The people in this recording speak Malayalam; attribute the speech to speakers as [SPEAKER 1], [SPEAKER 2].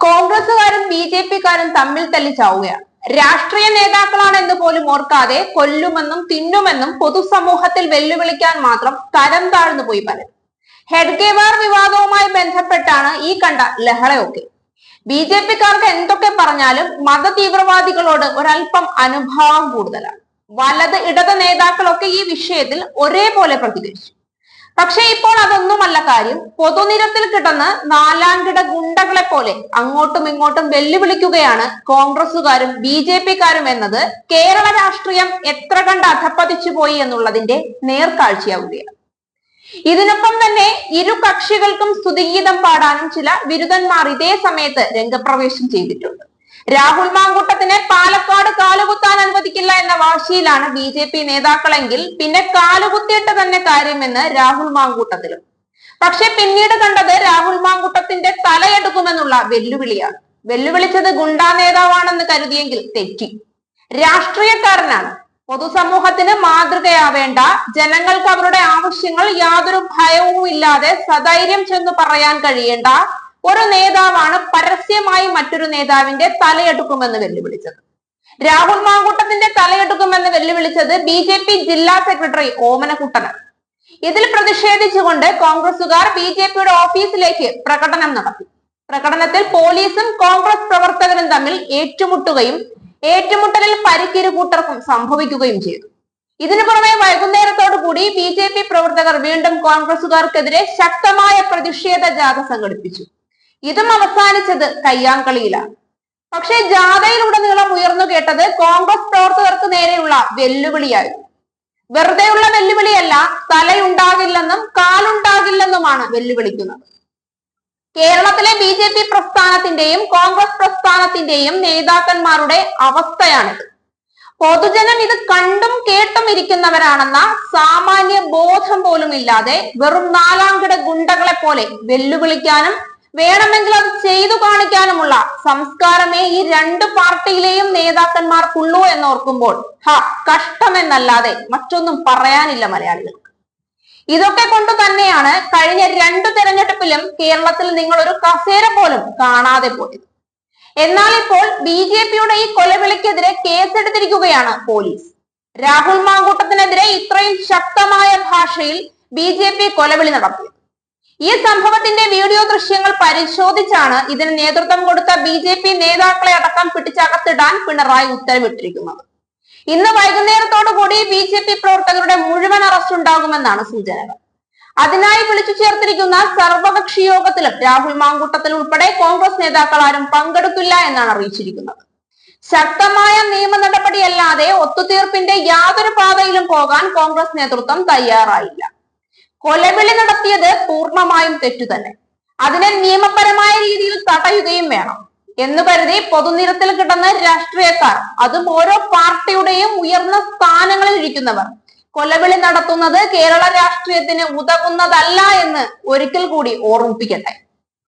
[SPEAKER 1] കോൺഗ്രസുകാരും ബി.ജെ.പിക്കാരും തമ്മിൽ തല്ലി ചാവുകയാണ്. രാഷ്ട്രീയ നേതാക്കളാണെന്ന് പോലും ഓർക്കാതെ കൊല്ലുമെന്നും തിന്നുമെന്നും പൊതുസമൂഹത്തിൽ വെല്ലുവിളിക്കാൻ മാത്രം തരം താഴ്ന്നു പോയി പലരും. ഹെഡ്ഗേവാർ വിവാദവുമായി ബന്ധപ്പെട്ടാണ് ഈ കണ്ട ലഹളയൊക്കെ. ബി.ജെ.പിക്കാർക്ക് എന്തൊക്കെ പറഞ്ഞാലും മത തീവ്രവാദികളോട് ഒരൽപ്പം അനുഭാവം കൂടുതലാണ്. വലത് ഇടത് നേതാക്കളൊക്കെ ഈ വിഷയത്തിൽ ഒരേപോലെ പ്രതികരിച്ചു. പക്ഷെ ഇപ്പോൾ അതൊന്നുമല്ല കാര്യം. പൊതുനിരത്തിൽ കിടന്ന് നാലാംകിട ഗുണ്ടകളെ പോലെ അങ്ങോട്ടും ഇങ്ങോട്ടും വെല്ലുവിളിക്കുകയാണ് കോൺഗ്രസുകാരും ബി.ജെ.പിക്കാരും എന്നത് കേരള രാഷ്ട്രീയം എത്ര കണ്ട് അധപ്പതിച്ചു പോയി എന്നുള്ളതിന്റെ നേർക്കാഴ്ചയാവുകയാണ്. ഇതിനൊപ്പം തന്നെ ഇരു കക്ഷികൾക്കും സ്തുതിഗീതം പാടാനും ചില ബിരുദന്മാർ ഇതേ സമയത്ത് രംഗപ്രവേശം ചെയ്തിട്ടുണ്ട്. രാഹുൽ മാങ്കൂട്ടത്തിനെ പാലക്കാട് കാലുകുത്താൻ അനുവദിക്കില്ല എന്ന വാശിയിലാണ് ബി.ജെ.പി നേതാക്കളെങ്കിൽ പിന്നെ കാലുകുത്തിയിട്ട് തന്നെ കാര്യമെന്ന് രാഹുൽ മാങ്കൂട്ടത്തിലും. പക്ഷെ പിന്നീട് കണ്ടത് രാഹുൽ മാങ്കൂട്ടത്തിന്റെ തലയെടുക്കുമെന്നുള്ള വെല്ലുവിളിയാണ്. വെല്ലുവിളിച്ചത് ഗുണ്ടാ നേതാവാണെന്ന് കരുതിയെങ്കിൽ തെറ്റി. രാഷ്ട്രീയക്കാരനാണ്. പൊതുസമൂഹത്തിന് മാതൃകയാവേണ്ട, ജനങ്ങൾക്ക് അവരുടെ ആവശ്യങ്ങൾ യാതൊരു ഭയവും ഇല്ലാതെ സധൈര്യം ചെന്ന് പറയാൻ കഴിയേണ്ട ഒരു നേതാവാണ് പരസ്യമായി മറ്റൊരു നേതാവിന്റെ തലയെടുക്കുമെന്ന് വെല്ലുവിളിച്ചത്. രാഹുൽ മാങ്കൂട്ടത്തിന്റെ തലയെടുക്കുമെന്ന് വെല്ലുവിളിച്ചത് ബി.ജെ.പി ജില്ലാ സെക്രട്ടറി ഓമനക്കുട്ടനാണ്. ഇതിൽ പ്രതിഷേധിച്ചുകൊണ്ട് കോൺഗ്രസുകാർ ബി.ജെ.പിയുടെ ഓഫീസിലേക്ക് പ്രകടനം നടത്തി. പ്രകടനത്തിൽ പോലീസും കോൺഗ്രസ് പ്രവർത്തകരും തമ്മിൽ ഏറ്റുമുട്ടുകയും ഏറ്റുമുട്ടലിൽ പരിക്കിരു കൂട്ടർക്കും സംഭവിക്കുകയും ചെയ്തു. ഇതിനു പുറമെ വൈകുന്നേരത്തോടു കൂടി ബി.ജെ.പി പ്രവർത്തകർ വീണ്ടും കോൺഗ്രസുകാർക്കെതിരെ ശക്തമായ പ്രതിഷേധ ജാഥ സംഘടിപ്പിച്ചു. ഇതും അവസാനിച്ചത് കയ്യാങ്കളിയിലാണ്. പക്ഷേ ജാഥയിലുടനീളം ഉയർന്നു കേട്ടത് കോൺഗ്രസ് പ്രവർത്തകർക്ക് നേരെയുള്ള വെല്ലുവിളിയായിരുന്നു. വെറുതെയുള്ള വെല്ലുവിളിയല്ല, തലയുണ്ടാകില്ലെന്നും കാലുണ്ടാകില്ലെന്നുമാണ് വെല്ലുവിളിക്കുന്നത്. കേരളത്തിലെ ബി.ജെ.പി പ്രസ്ഥാനത്തിന്റെയും കോൺഗ്രസ് പ്രസ്ഥാനത്തിന്റെയും നേതാക്കന്മാരുടെ അവസ്ഥയാണിത്. പൊതുജനം ഇത് കണ്ടും കേട്ടും ഇരിക്കുന്നവരാണെന്ന സാമാന്യ ബോധം പോലും ഇല്ലാതെ വെറും നാലാംകിട ഗുണ്ടകളെ പോലെ വെല്ലുവിളിക്കാനും വേണമെങ്കിൽ അത് ചെയ്തു കാണിക്കാനുമുള്ള സംസ്കാരമേ ഈ രണ്ട് പാർട്ടിയിലെയും നേതാക്കന്മാർക്കുള്ളൂ എന്നോർക്കുമ്പോൾ കഷ്ടമെന്നല്ലാതെ മറ്റൊന്നും പറയാനില്ല മലയാളികൾക്ക്. ഇതൊക്കെ കൊണ്ട് തന്നെയാണ് കഴിഞ്ഞ 2 തെരഞ്ഞെടുപ്പിലും കേരളത്തിൽ നിങ്ങൾ ഒരു കസേര പോലും കാണാതെ പോയത്. എന്നാൽ ഇപ്പോൾ ബി.ജെ.പിയുടെ ഈ കൊലവിളിക്കെതിരെ കേസെടുത്തിരിക്കുകയാണ് പോലീസ്. രാഹുൽ മാങ്കൂട്ടത്തിനെതിരെ ഇത്രയും ശക്തമായ ഭാഷയിൽ ബി.ജെ.പി കൊലവിളി നടത്തിയത്. ഈ സംഭവത്തിന്റെ വീഡിയോ ദൃശ്യങ്ങൾ പരിശോധിച്ചാണ് ഇതിന് നേതൃത്വം കൊടുത്ത ബി.ജെ.പി നേതാക്കളെ അടക്കം പിടിച്ചകത്തിടാൻ പിണറായി ഉത്തരവിട്ടിരിക്കുന്നത്. ഇന്ന് വൈകുന്നേരത്തോടു കൂടി ബി.ജെ.പി പ്രവർത്തകരുടെ മുഴുവൻ അറസ്റ്റ് ഉണ്ടാകുമെന്നാണ് സൂചനകൾ. അതിനായി വിളിച്ചു ചേർത്തിരിക്കുന്ന സർവകക്ഷി യോഗത്തിലും രാഹുൽ മാങ്കൂട്ടത്തിൽ ഉൾപ്പെടെ കോൺഗ്രസ് നേതാക്കൾ ആരും പങ്കെടുക്കില്ല എന്നാണ് അറിയിച്ചിരിക്കുന്നത്. ശക്തമായ നിയമ നടപടിയല്ലാതെ ഒത്തുതീർപ്പിന്റെ യാതൊരു പാതയിലും പോകാൻ കോൺഗ്രസ് നേതൃത്വം തയ്യാറായില്ല. കൊലവിളി നടത്തിയത് പൂർണ്ണമായും തെറ്റു തന്നെ. അതിനെ നിയമപരമായ രീതിയിൽ തടയുകയും വേണം എന്ന് കരുതി പൊതുനിരത്തിൽ കിടന്ന രാഷ്ട്രീയക്കാർ, അതും ഓരോ പാർട്ടിയുടെയും ഉയർന്ന സ്ഥാനങ്ങളിൽ ഇരിക്കുന്നവർ കൊലവിളി നടത്തുന്നത് കേരള രാഷ്ട്രീയത്തിന് ഉതകുന്നതല്ല എന്ന് ഒരിക്കൽ കൂടി ഓർമ്മിപ്പിക്കട്ടെ.